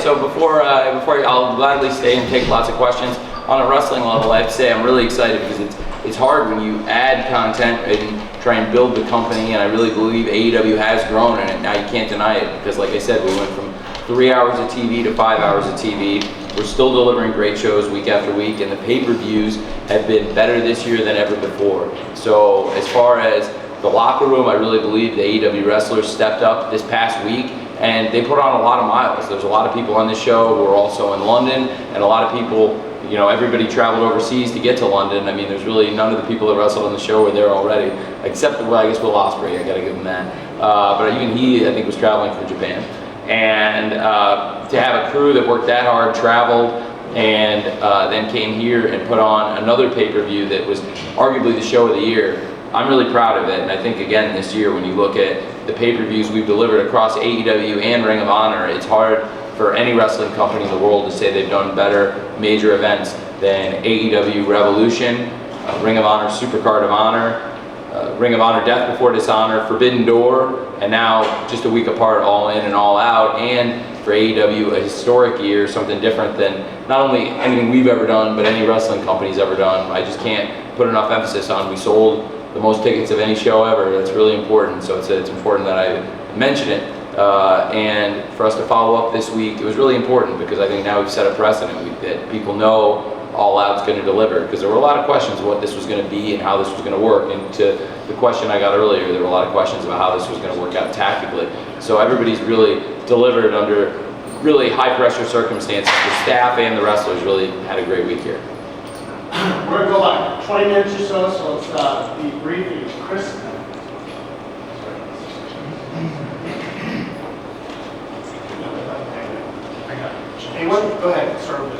So before I'll gladly stay and take lots of questions. On a wrestling level, I have to say I'm really excited because it's hard when you add content and try and build the company, and I really believe AEW has grown in it. Now you can't deny it because, like I said, we went from 3 hours of TV to 5 hours of TV. We're still delivering great shows week after week, and the pay-per-views have been better this year than ever before. So as far as the locker room, I really believe the AEW wrestlers stepped up this past week, and they put on a lot of miles. There's a lot of people on this show who are also in London, and a lot of people, you know, everybody traveled overseas to get to London. I mean, there's really none of the people that wrestled on the show were there already, except, well, I guess Will Ospreay, I gotta give him that. But even he, I think, was traveling from Japan. And to have a crew that worked that hard, traveled, and then came here and put on another pay-per-view that was arguably the show of the year, I'm really proud of it. And I think, again, this year, when you look at the pay-per-views we've delivered across AEW and Ring of Honor, it's hard for any wrestling company in the world to say they've done better major events than AEW Revolution, Ring of Honor Supercard of Honor, Ring of Honor Death Before Dishonor, Forbidden Door, and now just a week apart, All In and All Out, and for AEW, a historic year, something different than not only anything we've ever done, but any wrestling company's ever done. I just can't put enough emphasis on. We sold the most tickets of any show ever. That's really important, so it's important that I mention it. And for us to follow up this week, it was really important because I think now we've set a precedent that people know All Out's going to deliver, because there were a lot of questions of what this was going to be and how this was going to work. And to the question I got earlier, there were a lot of questions about how this was going to work out tactically. So everybody's really delivered under really high pressure circumstances. The staff and the wrestlers really had a great week here. We're going to go like 20 minutes or so let's be brief. Chris? Anyone? Go ahead, start with it.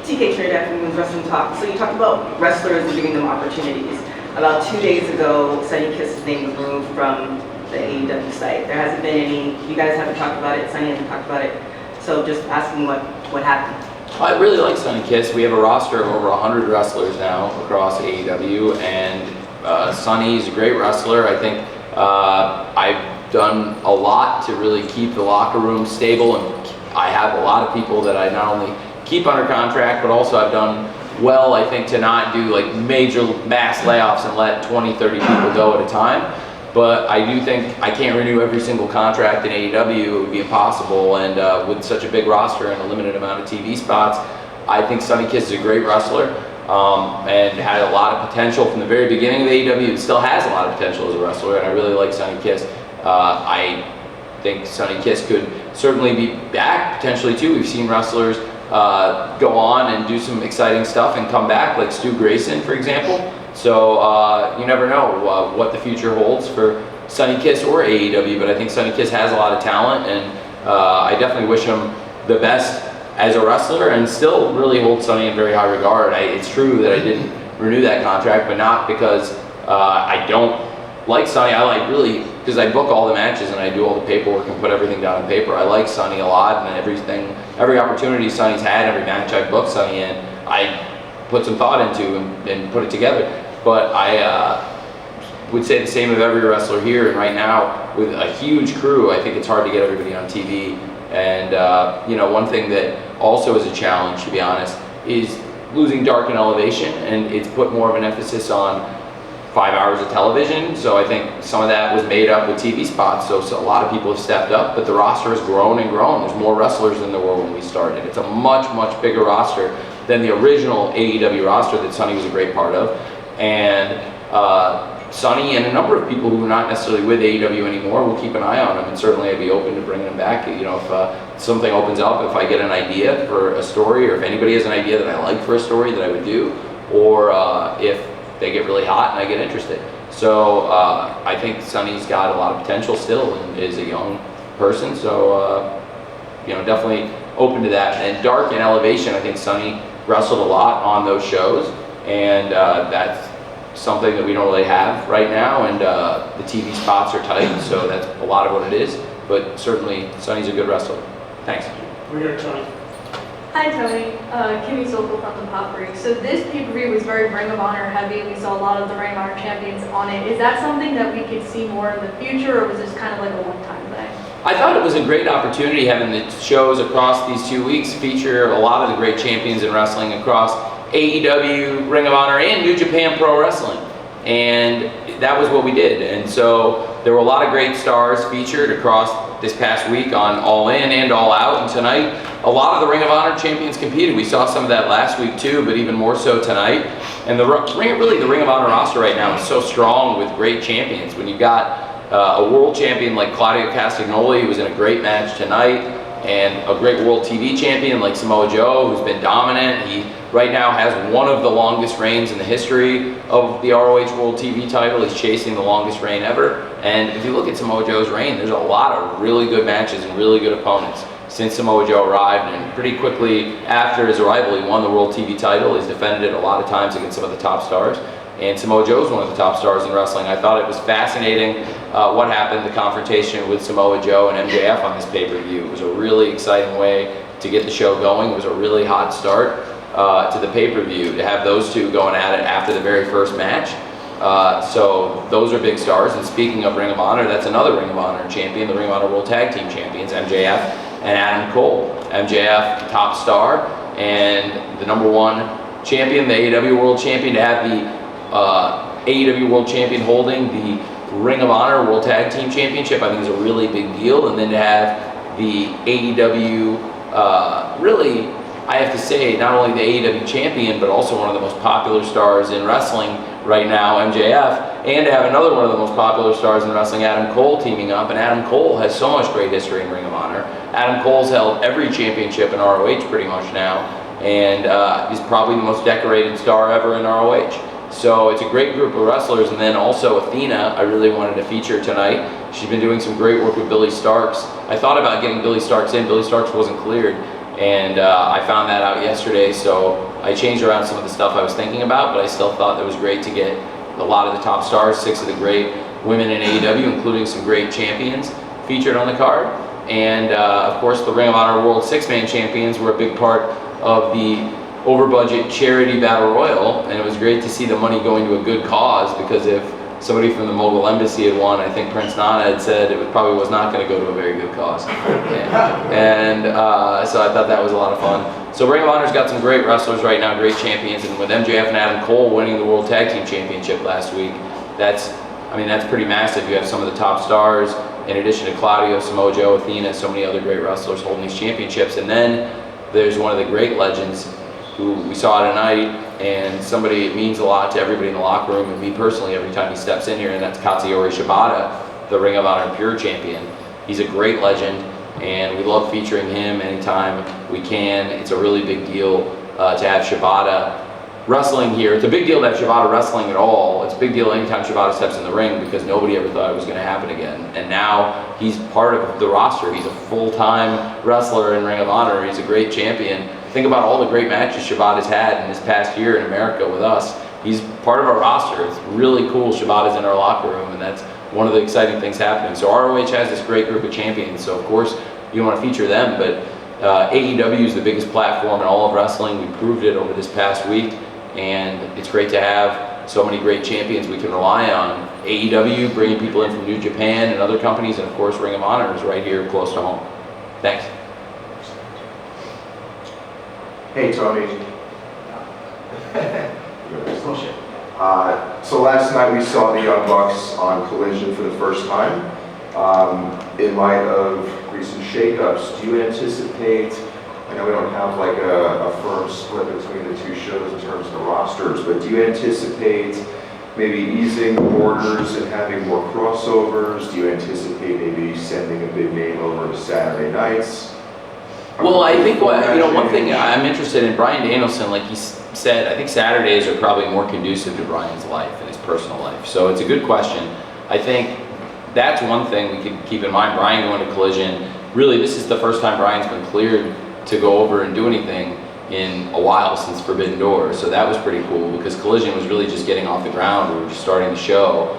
TK Trader from Women's Wrestling Talk. So you talked about wrestlers and giving them opportunities. About 2 days ago, Sunny Kiss's name was removed from the AEW site. There hasn't been any, you guys haven't talked about it, Sunny hasn't talked about it. So just asking what happened. I really like Sunny Kiss. We have a roster of over 100 wrestlers now across AEW, and Sunny's a great wrestler. I think I've done a lot to really keep the locker room stable, and I have a lot of people that I not only keep under contract, but also I've done well, I think, to not do like major mass layoffs and let 20, 30 people go at a time. But I do think I can't renew every single contract in AEW. It would be impossible, and with such a big roster and a limited amount of TV spots, I think Sunny Kiss is a great wrestler and had a lot of potential from the very beginning of AEW. It still has a lot of potential as a wrestler, and I really like Sunny Kiss. I think Sunny Kiss could certainly be back potentially too. We've seen wrestlers go on and do some exciting stuff and come back, like Stu Grayson, for example. So you never know what the future holds for Sunny Kiss or AEW, but I think Sunny Kiss has a lot of talent, and I definitely wish him the best as a wrestler, and still really hold Sunny in very high regard. It's true that I didn't renew that contract, but not because I don't like Sunny. I like really, because I book all the matches and I do all the paperwork and put everything down on paper. I like Sunny a lot, and every opportunity Sunny's had, every match I booked Sunny in, I put some thought into and put it together. But I would say the same of every wrestler here, and right now with a huge crew, I think it's hard to get everybody on TV. And you know, one thing that also is a challenge, to be honest, is losing Dark and Elevation, and it's put more of an emphasis on 5 hours of television. So I think some of that was made up with TV spots. So a lot of people have stepped up, but the roster has grown and grown. There's more wrestlers than there were when we started. It's a much, much bigger roster than the original AEW roster that Sunny was a great part of. And Sunny and a number of people who are not necessarily with AEW anymore, will keep an eye on him, and certainly I'd be open to bringing him back. You know, if something opens up, if I get an idea for a story, or if anybody has an idea that I like for a story that I would do, or if they get really hot and I get interested. So I think Sunny's got a lot of potential still and is a young person, so you know, definitely open to that. And Dark and Elevation, I think Sunny wrestled a lot on those shows, and that's something that we don't really have right now, and the TV spots are tight, so that's a lot of what it is. But certainly Sunny's a good wrestler. Thanks. We're here, Tony. Hi Tony, Kimmy Sokol from the Pop Freak. So this pay-per-view was very Ring of Honor heavy. We saw a lot of the Ring of Honor champions on it. Is that something that we could see more in the future, or was this kind of like a one-time thing? I thought it was a great opportunity having the shows across these 2 weeks feature a lot of the great champions in wrestling across AEW, Ring of Honor, and New Japan Pro Wrestling. And that was what we did. And so there were a lot of great stars featured across this past week on All In and All Out. And tonight, a lot of the Ring of Honor champions competed. We saw some of that last week too, but even more so tonight. And the Ring of Honor roster right now is so strong with great champions. When you've got a world champion like Claudio Castagnoli, who was in a great match tonight, and a great world TV champion like Samoa Joe, who's been dominant. He right now has one of the longest reigns in the history of the ROH World TV title. He's chasing the longest reign ever. And if you look at Samoa Joe's reign, there's a lot of really good matches and really good opponents since Samoa Joe arrived. And pretty quickly after his arrival, he won the World TV title. He's defended it a lot of times against some of the top stars. And Samoa Joe's one of the top stars in wrestling. I thought it was fascinating what happened, the confrontation with Samoa Joe and MJF on this pay-per-view. It was a really exciting way to get the show going. It was a really hot start to the pay-per-view, to have those two going at it after the very first match. So those are big stars. And speaking of Ring of Honor, that's another Ring of Honor champion, the Ring of Honor World Tag Team Champions, MJF and Adam Cole. MJF, top star, and the #1 champion, the AEW World Champion, to have the AEW World Champion holding the Ring of Honor World Tag Team Championship, I think is a really big deal. And then to have the AEW, really, I have to say, not only the AEW champion, but also one of the most popular stars in wrestling right now, MJF, and to have another one of the most popular stars in wrestling, Adam Cole, teaming up. And Adam Cole has so much great history in Ring of Honor. Adam Cole's held every championship in ROH pretty much now, and he's probably the most decorated star ever in ROH. So it's a great group of wrestlers. And then also Athena, I really wanted to feature tonight. She's been doing some great work with Billy Starks. I thought about getting Billy Starks in. Billy Starks wasn't cleared, and I found that out yesterday, so I changed around some of the stuff I was thinking about, but I still thought it was great to get a lot of the top stars, 6 of the great women in AEW, including some great champions, featured on the card. And of course, the Ring of Honor World 6-Man Champions were a big part of the over-budget charity battle royal, and it was great to see the money going to a good cause, because if somebody from the Mogul Embassy had won, I think Prince Nana had said it probably was not going to go to a very good cause. And so I thought that was a lot of fun. So Ring of Honor's got some great wrestlers right now, great champions, and with MJF and Adam Cole winning the World Tag Team Championship last week, that's pretty massive. You have some of the top stars, in addition to Claudio, Samoa Joe, Athena, so many other great wrestlers holding these championships. And then there's one of the great legends who we saw tonight, and somebody it means a lot to everybody in the locker room, and me personally every time he steps in here, and that's Katsuyori Shibata, the Ring of Honor Pure Champion. He's a great legend, and we love featuring him anytime we can. It's a really big deal to have Shibata wrestling here. It's a big deal to have Shibata wrestling at all. It's a big deal anytime Shibata steps in the ring, because nobody ever thought it was going to happen again. And now he's part of the roster. He's a full-time wrestler in Ring of Honor. He's a great champion. Think about all the great matches Shibata's had in this past year in America with us. He's part of our roster. It's really cool. Shibata's in our locker room, and that's one of the exciting things happening. So ROH has this great group of champions, so of course you want to feature them, but AEW is the biggest platform in all of wrestling. We proved it over this past week, and it's great to have so many great champions we can rely on. AEW bringing people in from New Japan and other companies, and of course Ring of Honor is right here close to home. Thanks. Hey, Tony. So last night we saw the Young Bucks on Collision for the first time. In light of recent shakeups, do you anticipate, I know we don't have like a firm split between the two shows in terms of the rosters, but do you anticipate maybe easing the borders and having more crossovers? Do you anticipate maybe sending a big name over to Saturday nights? Well, I think one thing I'm interested in, Bryan Danielson, like he said, I think Saturdays are probably more conducive to Bryan's life and his personal life. So it's a good question. I think that's one thing we can keep in mind. Bryan going to Collision, really this is the first time Bryan's been cleared to go over and do anything in a while since Forbidden Door. So that was pretty cool, because Collision was really just getting off the ground. We were just starting the show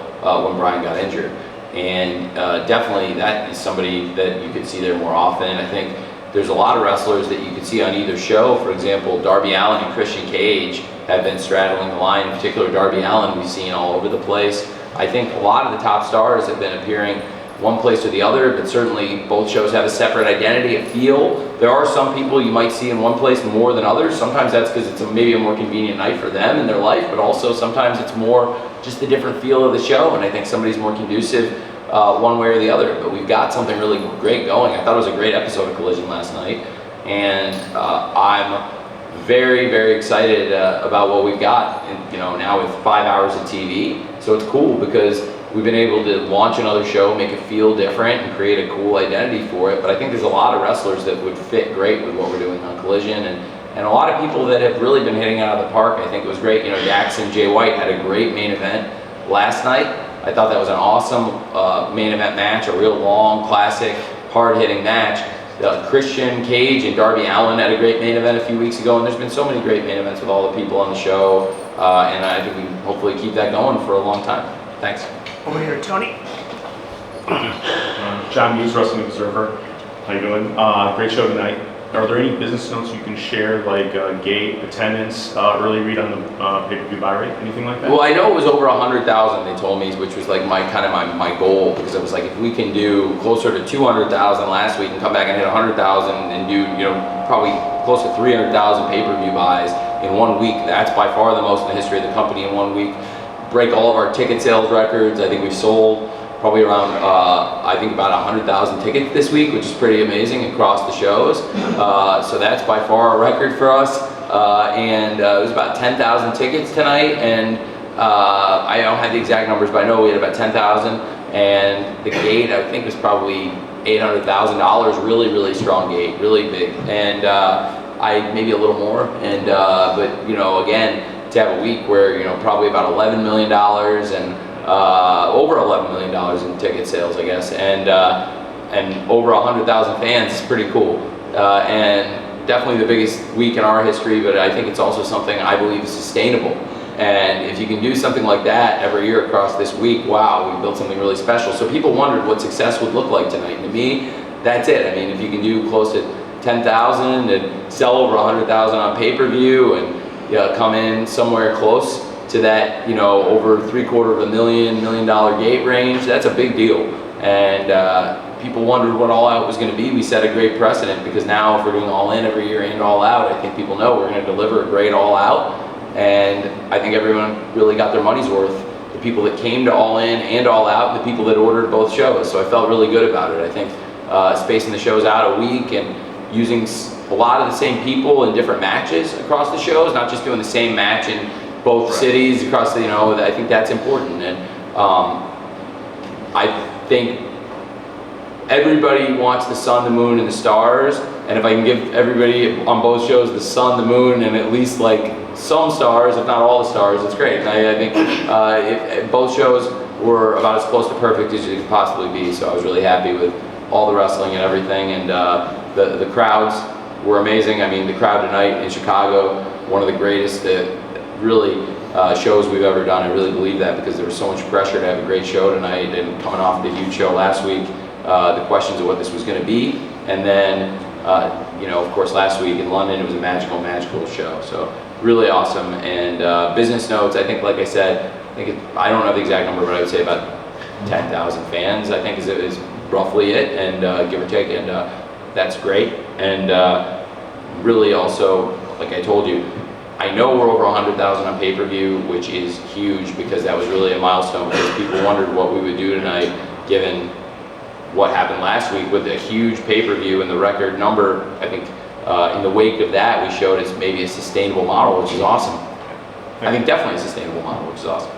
when Bryan got injured. And definitely that is somebody that you could see there more often. I think there's a lot of wrestlers that you could see on either show. For example, Darby Allin and Christian Cage have been straddling the line. In particular, Darby Allin we've seen all over the place. I think a lot of the top stars have been appearing one place or the other, but certainly both shows have a separate identity, a feel. There are some people you might see in one place more than others. Sometimes that's because it's maybe a more convenient night for them in their life, but also sometimes it's more just the different feel of the show, and I think somebody's more conducive one way or the other. But we've got something really great going. I thought it was a great episode of Collision last night, and I'm very, very excited about what we've got, and, now with 5 hours of TV. So it's cool because we've been able to launch another show, make it feel different, and create a cool identity for it. But I think there's a lot of wrestlers that would fit great with what we're doing on Collision, and a lot of people that have really been hitting it out of the park. I think it was great. Dax and Jay White had a great main event last night. I thought that was an awesome main event match, a real long, classic, hard-hitting match. Christian Cage and Darby Allin had a great main event a few weeks ago, and there's been so many great main events with all the people on the show, and I think we can hopefully keep that going for a long time. Thanks. Over here, Tony. John Hughes, Wrestling Observer. How you doing? Great show tonight. Are there any business notes you can share, like gate, attendance, early read on the pay-per-view buy rate, anything like that? Well, I know it was over 100,000, they told me, which was like my goal, because it was like, if we can do closer to 200,000 last week and come back and hit 100,000 and do, probably close to 300,000 pay-per-view buys in 1 week, that's by far the most in the history of the company in 1 week. Break all of our ticket sales records. I think we've sold probably around, about 100,000 tickets this week, which is pretty amazing across the shows. So that's by far a record for us. And it was about 10,000 tickets tonight, and I don't have the exact numbers, but I know we had about 10,000. And the gate, I think, was probably $800,000. Really, really strong gate, really big. And I maybe a little more. And but again, to have a week where probably about $11 million and over $11 million in ticket sales, I guess, and over 100,000 fans is pretty cool, and definitely the biggest week in our history. But I think it's also something I believe is sustainable. And if you can do something like that every year across this week, wow, we built something really special. So people wondered what success would look like tonight. And to me, that's it. I mean, if you can do close to 10,000 and sell over 100,000 on pay-per-view and come in somewhere close to that, over $750,000 $1 million gate range, that's a big deal. And people wondered what All Out was going to be. We set a great precedent, because now if we're doing All In every year and All Out, I think people know we're going to deliver a great All Out. And I think everyone really got their money's worth. The people that came to All In and All Out, the people that ordered both shows. So I felt really good about it. I think spacing the shows out a week and using a lot of the same people in different matches across the shows, not just doing the same match in both cities across the, I think that's important. And I think everybody wants the sun, the moon, and the stars. And if I can give everybody on both shows the sun, the moon, and at least like some stars, if not all the stars, it's great. And I think if both shows were about as close to perfect as you could possibly be. So I was really happy with all the wrestling and everything. And the crowds were amazing. I mean, the crowd tonight in Chicago, one of the greatest really shows we've ever done. I really believe that, because there was so much pressure to have a great show tonight, and coming off the huge show last week, the questions of what this was going to be. And then, of course, last week in London, it was a magical show. So really awesome. And business notes, I think, like I said, I don't have the exact number, but I would say about 10,000 fans, I think is roughly it, and give or take. And that's great. And really also, like I told you, I know we're over 100,000 on pay-per-view, which is huge, because that was really a milestone, because people wondered what we would do tonight, given what happened last week with a huge pay-per-view and the record number. I think in the wake of that, we showed it's maybe a sustainable model, which is awesome. I think definitely a sustainable model, which is awesome.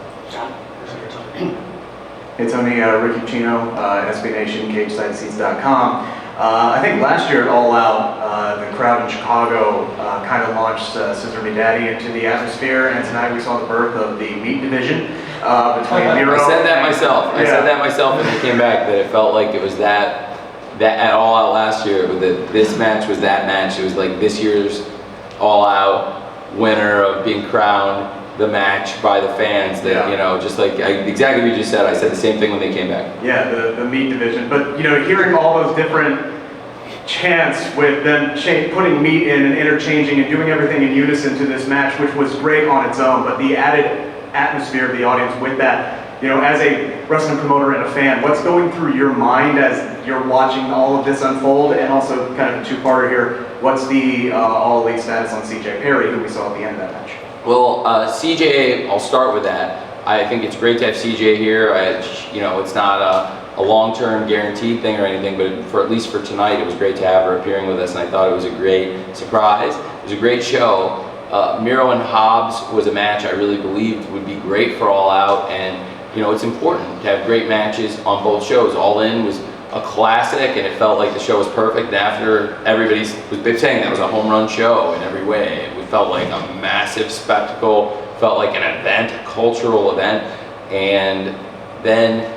Hey Tony, Ricky Chino, SB Nation, CageSideSeats.com. I think last year at All Out, the crowd in Chicago kind of launched Scissor Me Daddy into the atmosphere, and tonight we saw the birth of the meat division between Miro. I said that myself. Yeah. I said that myself when it came back, that it felt like it was that at All Out last year. This match was that match. It was like this year's All Out winner of being crowned the match by the fans. That just like exactly what you just said. I said the same thing when they came back. Yeah, the meat division. But hearing all those different chants with them putting meat in and interchanging and doing everything in unison to this match, which was great on its own, but the added atmosphere of the audience with that, as a wrestling promoter and a fan, what's going through your mind as you're watching all of this unfold? And also, kind of a two-parter here, what's the All Elite status on CJ Perry, who we saw at the end of that match? Well, CJ, I'll start with that. I think it's great to have CJ here. It's not a long-term guaranteed thing or anything, but for at least for tonight, it was great to have her appearing with us, and I thought it was a great surprise. It was a great show. Miro and Hobbs was a match I really believed would be great for All Out, and it's important to have great matches on both shows. All In was a classic, and it felt like the show was perfect. And after everybody was saying that was a home run show in every way, it felt like a massive spectacle, felt like an event, a cultural event, and then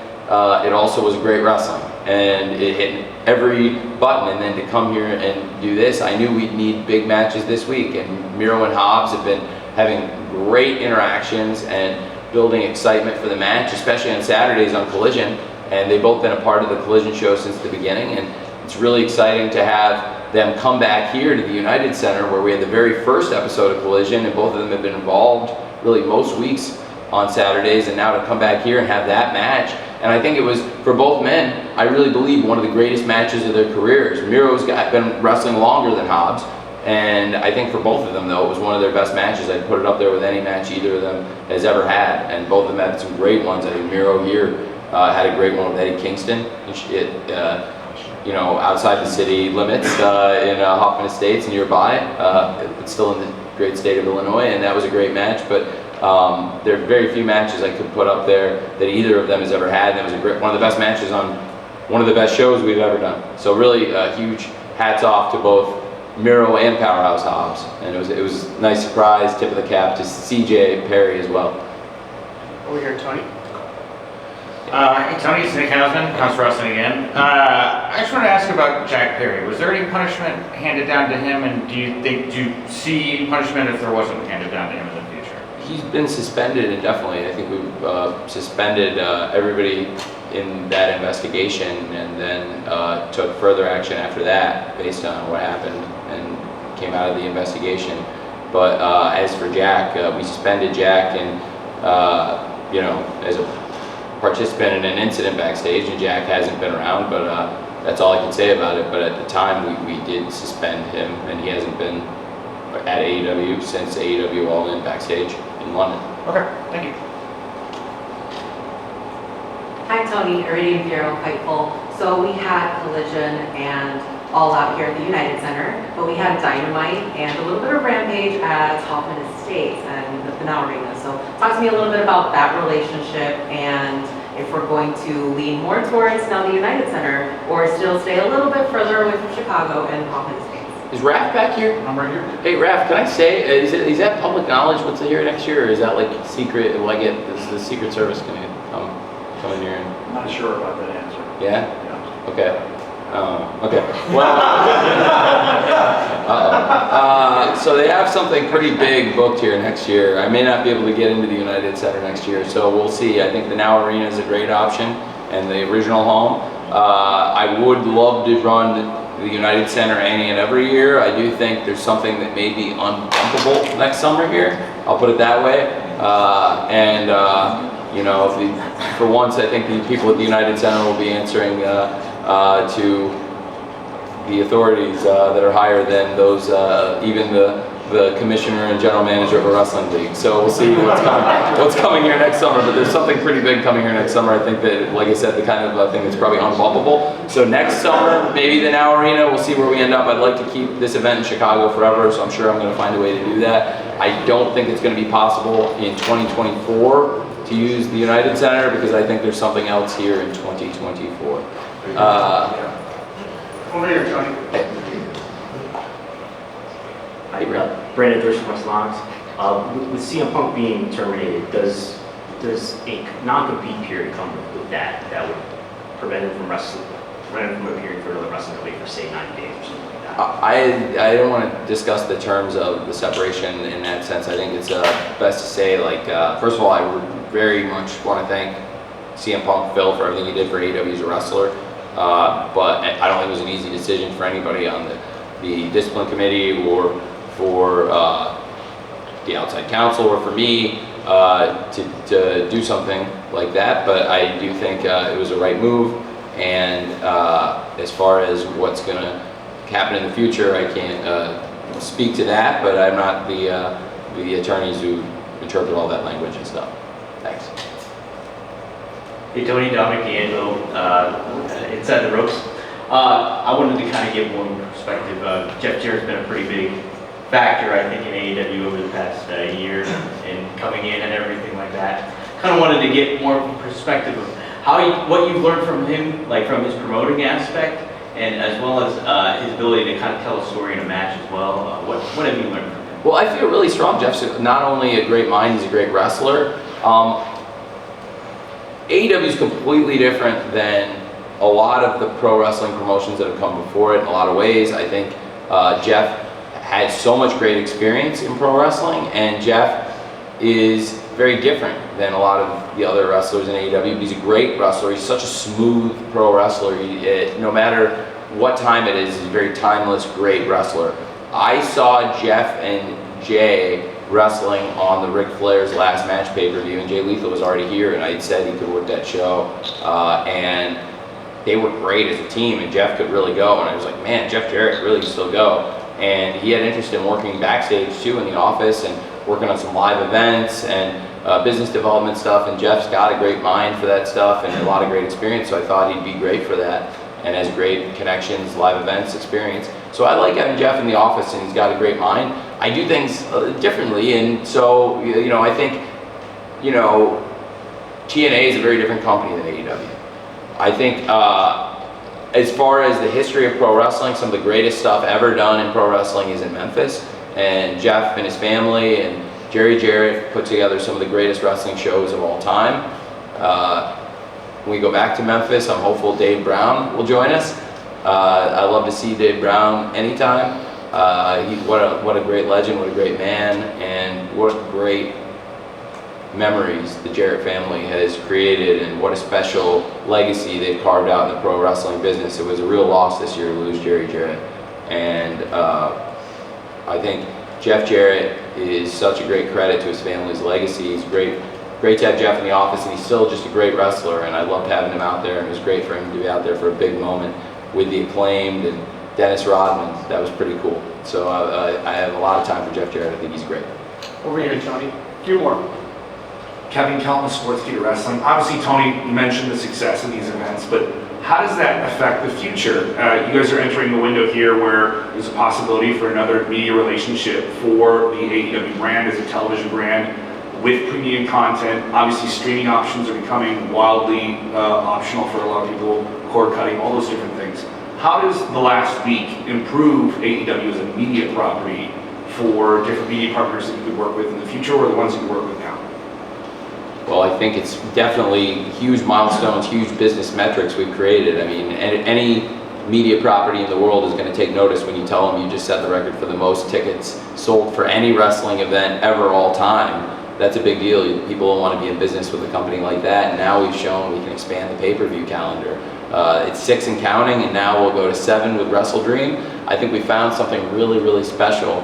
it also was great wrestling, and it hit every button. And then to come here and do this, I knew we'd need big matches this week, and Miro and Hobbs have been having great interactions and building excitement for the match, especially on Saturdays on Collision, and they've both been a part of the Collision show since the beginning, and it's really exciting to have them come back here to the United Center where we had the very first episode of Collision, and both of them have been involved really most weeks on Saturdays, and now to come back here and have that match. And I think it was, for both men, I really believe one of the greatest matches of their careers. Miro's been wrestling longer than Hobbs, and I think for both of them, though, it was one of their best matches. I'd put it up there with any match either of them has ever had, and both of them had some great ones. I think Miro here had a great one with Eddie Kingston, outside the city limits in Hoffman Estates nearby, but still in the great state of Illinois, and that was a great match. But there are very few matches I could put up there that either of them has ever had, and it was one of the best matches on one of the best shows we've ever done. So really huge hats off to both Miro and Powerhouse Hobbs, and it was a nice surprise, tip of the cap to CJ Perry as well. Over here, Tony. Hey Tony, it's Nick Hausman, House Wrestling again. I just wanted to ask about Jack Perry. Was there any punishment handed down to him, and do you see punishment if there wasn't handed down to him in the future? He's been suspended indefinitely. I think we've suspended everybody in that investigation, and then took further action after that based on what happened and came out of the investigation. But as for Jack, we suspended Jack, and as a participant in an incident backstage, and Jack hasn't been around, but that's all I can say about it. But at the time, we did suspend him, and he hasn't been at AEW since AEW All In backstage in London. Okay, thank you. Hi Tony, Iridium Bureau, Fightful. So we had Collision and All Out here at the United Center, but we had Dynamite and a little bit of Rampage at Hoffman Estates and the Pinal Arena. So talk to me a little bit about that relationship, and if we're going to lean more towards now the United Center, or still stay a little bit further away from Chicago and Hoffman Estates. Is Raph back here? I'm right here. Hey Raph, can I say, is that public knowledge what's here next year, or is that like secret? Will I get the Secret Service can come in here and? I'm not sure about that answer. Yeah? Yeah. Okay. Okay. Well, so they have something pretty big booked here next year. I may not be able to get into the United Center next year, so we'll see. I think the Now Arena is a great option, and the original home. I would love to run the United Center any and every year. I do think there's something that may be unbumpable next summer here. I'll put it that way. For once, I think the people at the United Center will be answering to the authorities that are higher than those, even the commissioner and general manager of a wrestling league. So we'll see what's coming here next summer, but there's something pretty big coming here next summer. I think that, like I said, the kind of thing that's probably unbumpable. So next summer, maybe the Now Arena, we'll see where we end up. I'd like to keep this event in Chicago forever, so I'm sure I'm going to find a way to do that. I don't think it's going to be possible in 2024 to use the United Center, because I think there's something else here in 2024. Over here, Tony. Hi, Brandon Durst from Wrestle. With CM Punk being terminated, does a non-compete period come with that would prevent him from appearing for another wrestling company for, say, 90 days or something like that? I don't want to discuss the terms of the separation in that sense. I think it's best to say, first of all, I would very much want to thank CM Punk Phil for everything he did for AEW as a wrestler. But I don't think it was an easy decision for anybody on the discipline committee, or for the outside counsel, or for me. to do something like that, but I do think it was the right move. And as far as what's going to happen in the future, I can't speak to that, but I'm not the attorneys who interpret all that language and stuff. Thanks. Hey Tony, Dominic D'Angelo, Inside the Ropes. I wanted to kind of give one perspective. Jeff Jarrett's been a pretty big factor, I think, in AEW over the past year and coming in and everything like that. Kind of wanted to get more perspective of what you've learned from him, like from his promoting aspect, and as well as his ability to kind of tell a story in a match as well. What have you learned from him? Well, I feel really strong. Jeff's not only a great mind, he's a great wrestler. AEW is completely different than a lot of the pro wrestling promotions that have come before it in a lot of ways. I think Jeff has so much great experience in pro wrestling, and Jeff is very different than a lot of the other wrestlers in AEW. He's a great wrestler. He's such a smooth pro wrestler. No matter what time it is, he's a very timeless, great wrestler. I saw Jeff and Jay wrestling on the Ric Flair's last match pay-per-view, and Jay Lethal was already here, and I had said he could work that show, and they were great as a team, and Jeff could really go, and I was like, man, Jeff Jarrett really can still go. And he had interest in working backstage too in the office and working on some live events and business development stuff, and Jeff's got a great mind for that stuff and a lot of great experience, so I thought he'd be great for that, and has great connections, live events experience. So I like having Jeff in the office, and he's got a great mind. I do things differently, and so, I think, TNA is a very different company than AEW. I think as far as the history of pro wrestling, some of the greatest stuff ever done in pro wrestling is in Memphis, and Jeff and his family and Jerry Jarrett put together some of the greatest wrestling shows of all time. When we go back to Memphis, I'm hopeful Dave Brown will join us. I love to see Dave Brown anytime. What a great legend, what a great man, and what great memories the Jarrett family has created, and what a special legacy they've carved out in the pro wrestling business. It was a real loss this year to lose Jerry Jarrett, and I think Jeff Jarrett is such a great credit to his family's legacy. He's great to have Jeff in the office, and he's still just a great wrestler, and I loved having him out there, and it was great for him to be out there for a big moment with the Acclaimed and Dennis Rodman. That was pretty cool. So I have a lot of time for Jeff Jarrett. I think he's great. Over here, Tony. A few more. Kevin Kelton, Sports Theater Wrestling. Obviously, Tony, you mentioned the success of these events, but how does that affect the future? You guys are entering a window here where there's a possibility for another media relationship for the AEW brand as a television brand with premium content. Obviously, streaming options are becoming wildly optional for a lot of people, cord cutting, all those different things. How does the last week improve AEW as a media property for different media partners that you could work with in the future, or the ones that you work with now? Well, I think it's definitely huge milestones, huge business metrics we've created. I mean, any media property in the world is going to take notice when you tell them you just set the record for the most tickets sold for any wrestling event ever, all time. That's a big deal. People don't want to be in business with a company like that, and now we've shown we can expand the pay-per-view calendar. It's 6 and counting, and now we'll go to 7 with Wrestle Dream. I think we found something really, really special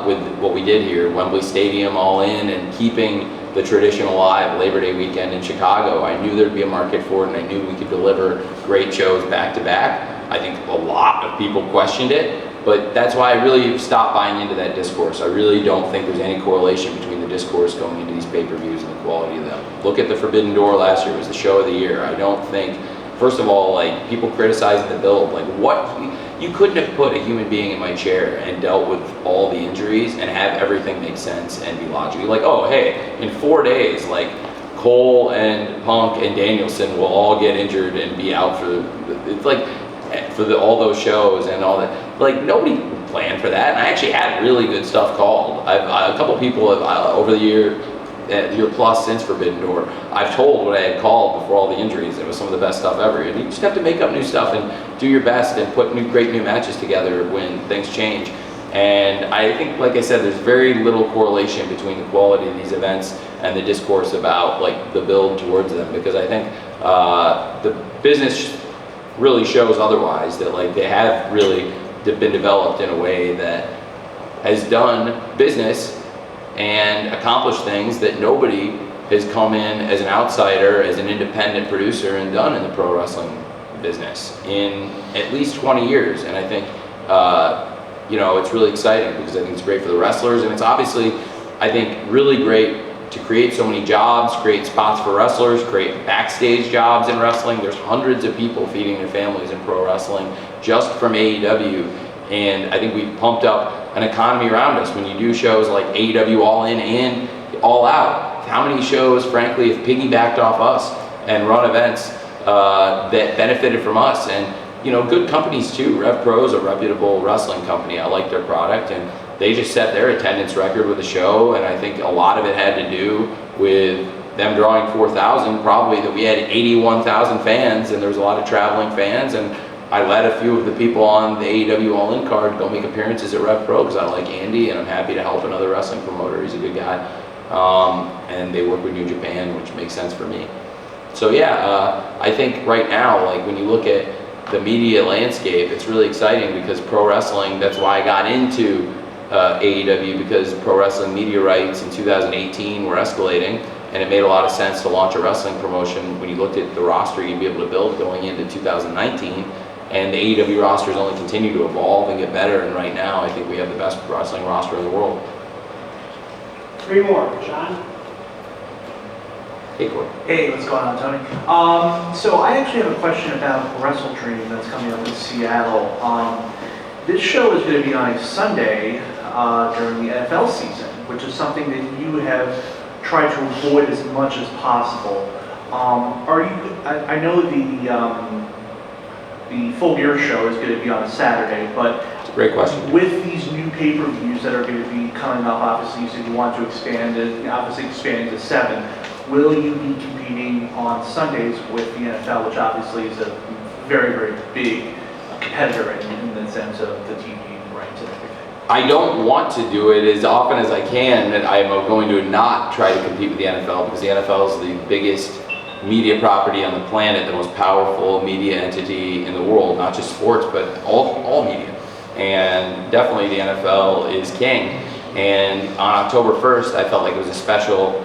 with what we did here. Wembley Stadium all in, and keeping the tradition alive, Labor Day weekend in Chicago. I knew there'd be a market for it, and I knew we could deliver great shows back to back. I think a lot of people questioned it, but that's why I really stopped buying into that discourse. I really don't think there's any correlation between the discourse going into these pay-per-views and the quality of them. Look at the Forbidden Door last year. It was the show of the year. I don't think, first of all, like, people criticizing the build, like, what? You couldn't have put a human being in my chair and dealt with all the injuries and have everything make sense and be logical. Like, oh, hey, in 4 days, like, Cole and Punk and Danielson will all get injured and be out for, it's like, for all those shows and all that. Like, nobody planned for that, and I actually had really good stuff called. A couple people have, over the year plus since Forbidden Door, I've told what I had called before all the injuries. It was some of the best stuff ever. You just have to make up new stuff and do your best and put great new matches together when things change. And I think, like I said, there's very little correlation between the quality of these events and the discourse about, like, the build towards them, because I think the business really shows otherwise, that, like, they have really been developed in a way that has done business and accomplish things that nobody has come in as an outsider, as an independent producer and done in the pro wrestling business in at least 20 years. And I think, it's really exciting because I think it's great for the wrestlers, and it's obviously, I think, really great to create so many jobs, create spots for wrestlers, create backstage jobs in wrestling. There's hundreds of people feeding their families in pro wrestling just from AEW. And I think we've pumped up an economy around us. When you do shows like AEW All In and All Out, how many shows, frankly, have piggybacked off us and run events that benefited from us? And good companies too. Rev Pro is a reputable wrestling company. I like their product, and they just set their attendance record with the show. And I think a lot of it had to do with them drawing 4,000, probably that we had 81,000 fans, and there was a lot of traveling fans. And I let a few of the people on the AEW All In card go make appearances at Rev Pro because I like Andy, and I'm happy to help another wrestling promoter. He's a good guy. And they work with New Japan, which makes sense for me. So I think right now, like when you look at the media landscape, it's really exciting because pro wrestling, that's why I got into AEW, because pro wrestling media rights in 2018 were escalating, and it made a lot of sense to launch a wrestling promotion. When you looked at the roster you'd be able to build going into 2019, and the AEW rosters only continue to evolve and get better, and right now I think we have the best wrestling roster in the world. 3 more, John. Hey, Corey. Hey, what's going on, Tony? So I actually have a question about Wrestle Dream that's coming up in Seattle. This show is going to be on a Sunday during the NFL season, which is something that you have tried to avoid as much as possible. I know the Full Gear show is going to be on a Saturday, but it's a great question. With these new pay-per-views that are going to be coming up, obviously you said you want to expand it, obviously expanding to 7. Will you be competing on Sundays with the NFL, which obviously is a very, very big competitor in the sense of the TV rights and everything? I don't want to do it as often as I can, and I'm going to not try to compete with the NFL because the NFL is the biggest media property on the planet, the most powerful media entity in the world, not just sports, but all media. And definitely the NFL is king. And on October 1st, I felt like it was a special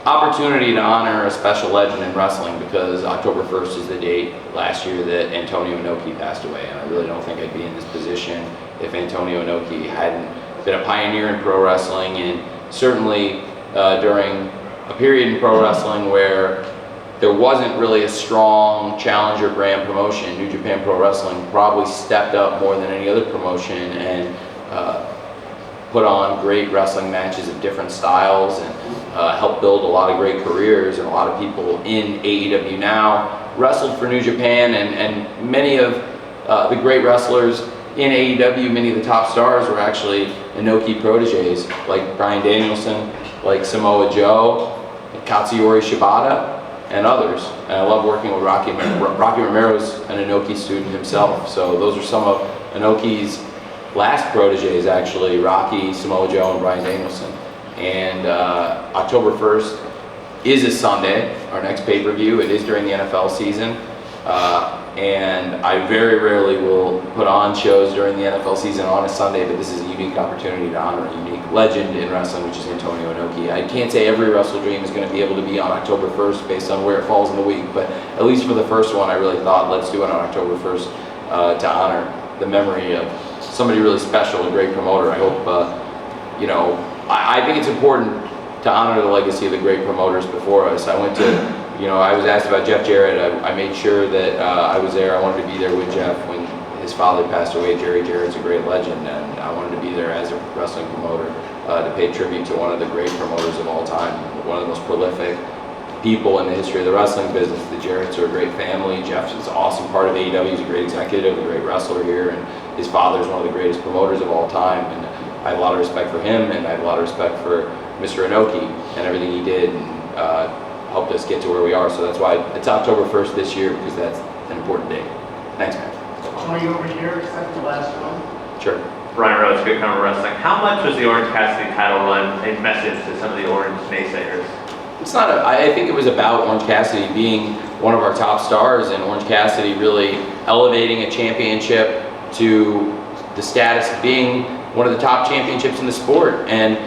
opportunity to honor a special legend in wrestling because October 1st is the date last year that Antonio Inoki passed away, and I really don't think I'd be in this position if Antonio Inoki hadn't been a pioneer in pro wrestling, and certainly during a period in pro wrestling where there wasn't really a strong challenger brand promotion. New Japan Pro Wrestling probably stepped up more than any other promotion and put on great wrestling matches of different styles and helped build a lot of great careers, and a lot of people in AEW now wrestled for New Japan, and many of the great wrestlers in AEW, many of the top stars were actually Inoki proteges, like Bryan Danielson, like Samoa Joe, Katsuyori Shibata, and others. And I love working with Rocky Romero's an Inoki student himself, so those are some of Inoki's last proteges, actually, Rocky, Samoa Joe, and Bryan Danielson. And October 1st is a Sunday, our next pay-per-view. It is during the NFL season. And I very rarely will put on shows during the NFL season on a Sunday, but this is a unique opportunity to honor a unique legend in wrestling, which is Antonio Inoki. I can't say every Wrestle Dream is going to be able to be on October 1st based on where it falls in the week, but at least for the first one, I really thought, let's do it on October 1st to honor the memory of somebody really special, a great promoter. I hope, I think it's important to honor the legacy of the great promoters before us. I went to, I was asked about Jeff Jarrett. I made sure that I was there. I wanted to be there with Jeff when his father passed away. Jarrett's a great legend, and I wanted to be there as a wrestling promoter to pay tribute to one of the great promoters of all time, one of the most prolific people in the history of the wrestling business. The Jarretts are a great family. Jeff is an awesome part of AEW. He's a great executive, a great wrestler here, and his father is one of the greatest promoters of all time. And I have a lot of respect for him, and I have a lot of respect for Mr. Inoki and everything he did, and helped us get to where we are. So that's why it's October 1st this year, because that's an important date. Thanks, man. Tony, over here, except the last one. Sure. Ryan Rhodes, Good Cover Wrestling. How much was the Orange Cassidy title run a message to some of the Orange naysayers? It's not I think it was about Orange Cassidy being one of our top stars, and Orange Cassidy really elevating a championship to the status of being one of the top championships in the sport. And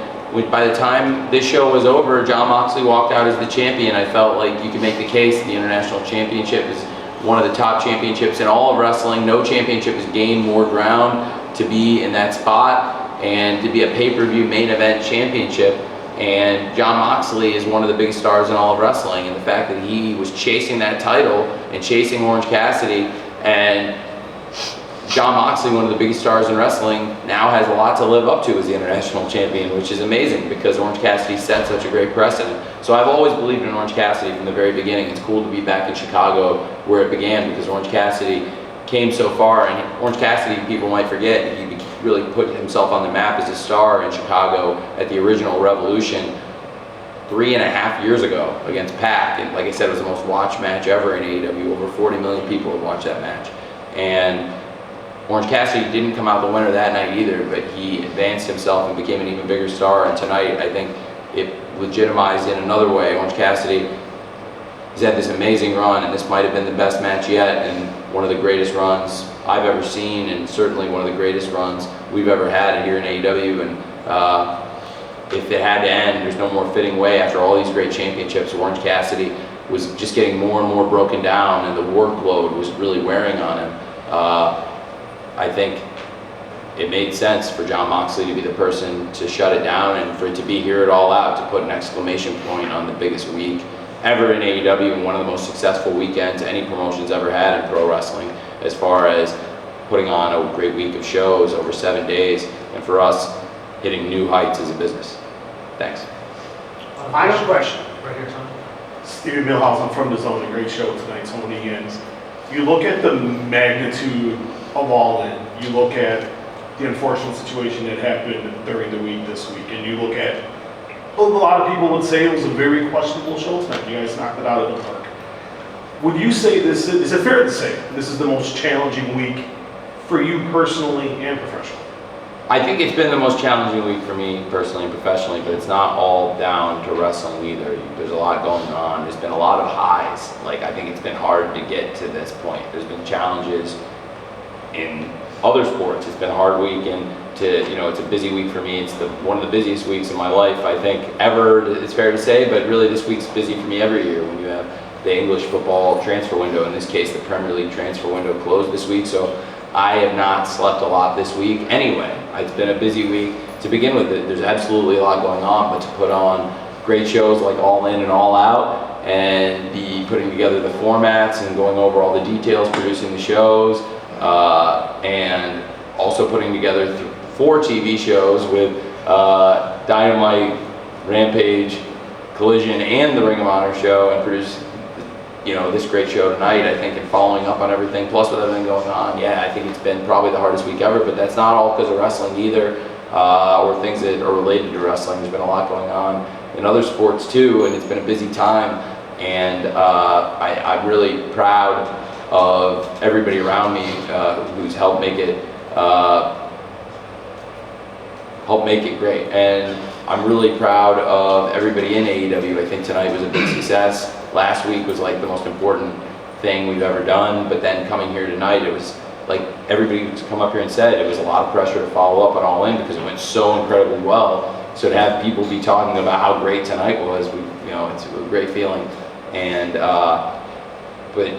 by the time this show was over, Jon Moxley walked out as the champion. I felt like you could make the case that the International Championship is one of the top championships in all of wrestling. No championship has gained more ground to be in that spot and to be a pay-per-view main event championship. And Jon Moxley is one of the biggest stars in all of wrestling, and the fact that he was chasing that title and chasing Orange Cassidy, and Jon Moxley, one of the biggest stars in wrestling, now has a lot to live up to as the international champion, which is amazing because Orange Cassidy set such a great precedent. So I've always believed in Orange Cassidy from the very beginning. It's cool to be back in Chicago where it began because Orange Cassidy came so far, and Orange Cassidy, people might forget, he really put himself on the map as a star in Chicago at the original Revolution 3.5 years ago against Pac, and like I said, it was the most watched match ever in AEW. Over 40 million people have watched that match. And Orange Cassidy didn't come out the winner that night either, but he advanced himself and became an even bigger star, and tonight I think it legitimized in another way. Orange Cassidy has had this amazing run, and this might have been the best match yet, and one of the greatest runs I've ever seen, and certainly one of the greatest runs we've ever had here in AEW. And if it had to end, there's no more fitting way after all these great championships. Orange Cassidy was just getting more and more broken down, and the workload was really wearing on him. I think it made sense for Jon Moxley to be the person to shut it down and for it to be here at All Out, to put an exclamation point on the biggest week ever in AEW and one of the most successful weekends any promotion's ever had in pro wrestling, as far as putting on a great week of shows over 7 days, and for us hitting new heights as a business. Thanks. Final question. Right here, Tony. Stevie Milhouse, I'm from the Zone. A great show tonight, Tony. And you look at the magnitude of All In. You look at the unfortunate situation that happened during the week this week, and you look at, a lot of people would say it was a very questionable show tonight. You guys knocked it out of the park. Would you say is it fair to say this is the most challenging week for you personally and professionally? I think it's been the most challenging week for me personally and professionally, but it's not all down to wrestling either. There's a lot going on. There's been a lot of highs. Like, I think it's been hard to get to this point. There's been challenges in other sports. It's been a hard week, and it's a busy week for me. It's one of the busiest weeks of my life, I think, ever, it's fair to say, but really this week's busy for me every year when you have the English football transfer window. In this case, the Premier League transfer window closed this week, so I have not slept a lot this week anyway. It's been a busy week to begin with. There's absolutely a lot going on, but to put on great shows like All In and All Out, and be putting together the formats and going over all the details, producing the shows, and also putting together 4 TV shows with Dynamite, Rampage, Collision, and the Ring of Honor show, and produce this great show tonight, I think, and following up on everything, plus with everything going on. Yeah, I think it's been probably the hardest week ever, but that's not all because of wrestling either, or things that are related to wrestling. There's been a lot going on in other sports too, and it's been a busy time, and I'm really proud of everybody around me who's helped make it great. And I'm really proud of everybody in AEW. I think tonight was a big success. Last week was like the most important thing we've ever done, but then coming here tonight, it was like everybody who's come up here and said it was a lot of pressure to follow up on All In because it went so incredibly well. So to have people be talking about how great tonight was, it's a great feeling. And but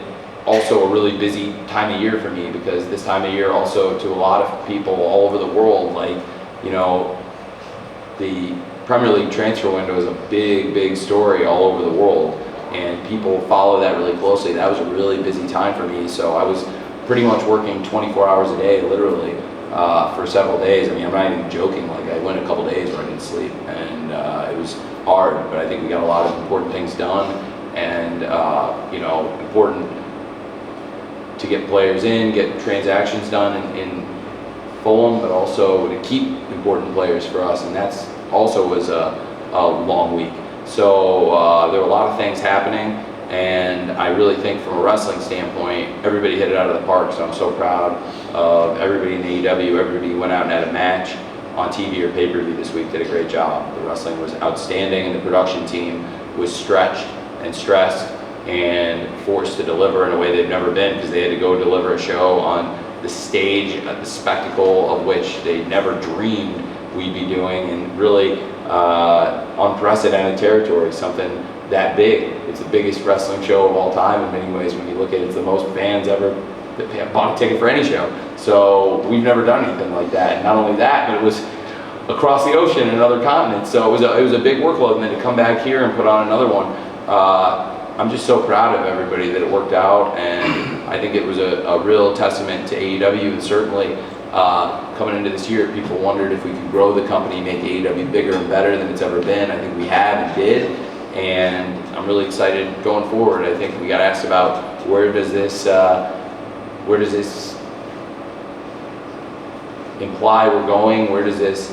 also a really busy time of year for me, because this time of year also to a lot of people all over the world, the Premier League transfer window is a big story all over the world, and people follow that really closely. That was a really busy time for me, so I was pretty much working 24 hours a day, literally, for several days. I mean, I'm not even joking, I went a couple days where I didn't sleep, and it was hard, but I think we got a lot of important things done, and important to get players in, get transactions done in Fulham, but also to keep important players for us, and that's also was a long week. So there were a lot of things happening, and I really think from a wrestling standpoint, everybody hit it out of the park, so I'm so proud of everybody in AEW. Everybody went out and had a match on TV or pay-per-view this week, did a great job. The wrestling was outstanding, and the production team was stretched and stressed and forced to deliver in a way they've never been, because they had to go deliver a show on the stage, the spectacle of which they never dreamed we'd be doing, and really unprecedented territory, something that big. It's the biggest wrestling show of all time in many ways when you look at it. It's the most fans ever that bought a ticket for any show. So we've never done anything like that. And not only that, but it was across the ocean in another continent. So it was a big workload, and then to come back here and put on another one. I'm just so proud of everybody that it worked out, and I think it was a real testament to AEW, and certainly coming into this year, people wondered if we could grow the company, make AEW bigger and better than it's ever been. I think we have and did, and I'm really excited going forward. I think we got asked about where does this imply we're going, where does this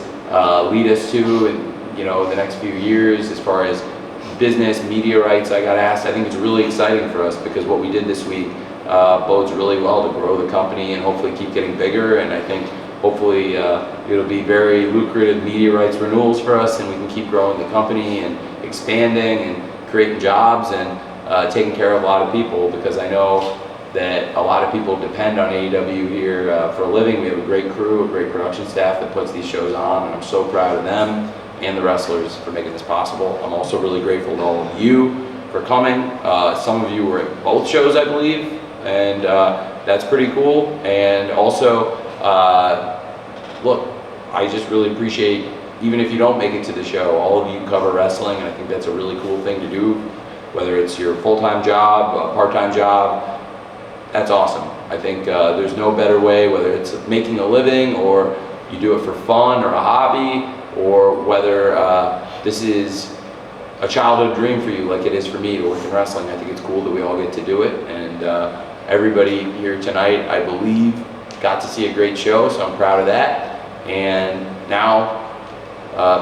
lead us to in the next few years as far as business, media rights. I got asked. I think it's really exciting for us because what we did this week bodes really well to grow the company and hopefully keep getting bigger. And I think hopefully it'll be very lucrative media rights renewals for us, and we can keep growing the company and expanding and creating jobs and taking care of a lot of people, because I know that a lot of people depend on AEW here for a living. We have a great crew, a great production staff that puts these shows on, and I'm so proud of them and the wrestlers for making this possible. I'm also really grateful to all of you for coming. Some of you were at both shows, I believe, and that's pretty cool. And also, look, I just really appreciate, even if you don't make it to the show, all of you cover wrestling, and I think that's a really cool thing to do, whether it's your full-time job, a part-time job. That's awesome. I think there's no better way, whether it's making a living or you do it for fun or a hobby, or whether this is a childhood dream for you like it is for me to work in wrestling. I think it's cool that we all get to do it, and everybody here tonight, I believe, got to see a great show, so I'm proud of that. And now,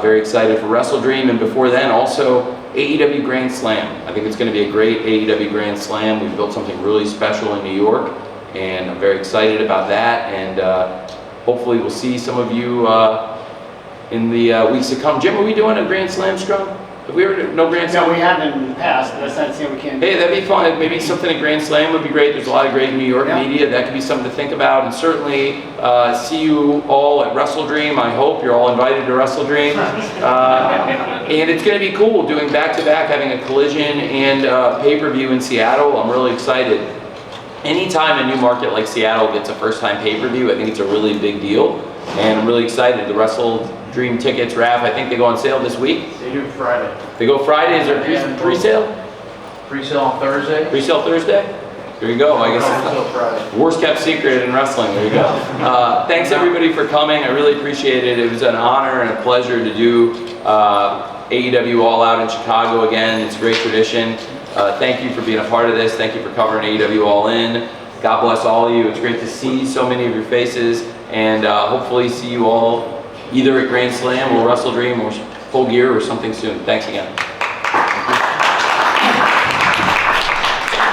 very excited for Wrestle Dream, and before then also AEW Grand Slam. I think it's going to be a great AEW Grand Slam. We've built something really special in New York, and I'm very excited about that, and hopefully we'll see some of you in the weeks to come. Jim, are we doing a Grand Slam Scrum? Have we ever no Grand Slam? No, we haven't in the past, but that's not saying we can't. Hey, that'd be fun. Maybe something at Grand Slam would be great. There's a lot of great New York media. That could be something to think about. And certainly see you all at Wrestle Dream. I hope you're all invited to Wrestle Dream. And it's going to be cool doing back-to-back, having a Collision and pay-per-view in Seattle. I'm really excited. Anytime a new market like Seattle gets a first-time pay-per-view, I think it's a really big deal. And I'm really excited. The Wrestle Dream tickets, Raph, I think they go on sale this week. They do Friday. They go Friday. Is there pre-sale? Pre-sale on Thursday. Pre-sale Thursday? There you go. I guess Pre-sale Friday. Worst kept secret in wrestling. There you go. Thanks everybody for coming. I really appreciate it. It was an honor and a pleasure to do AEW All Out in Chicago again. It's a great tradition. Thank you for being a part of this. Thank you for covering AEW All In. God bless all of you. It's great to see so many of your faces, and hopefully see you all either at Grand Slam or Wrestle Dream or Full Gear or something soon. Thanks again.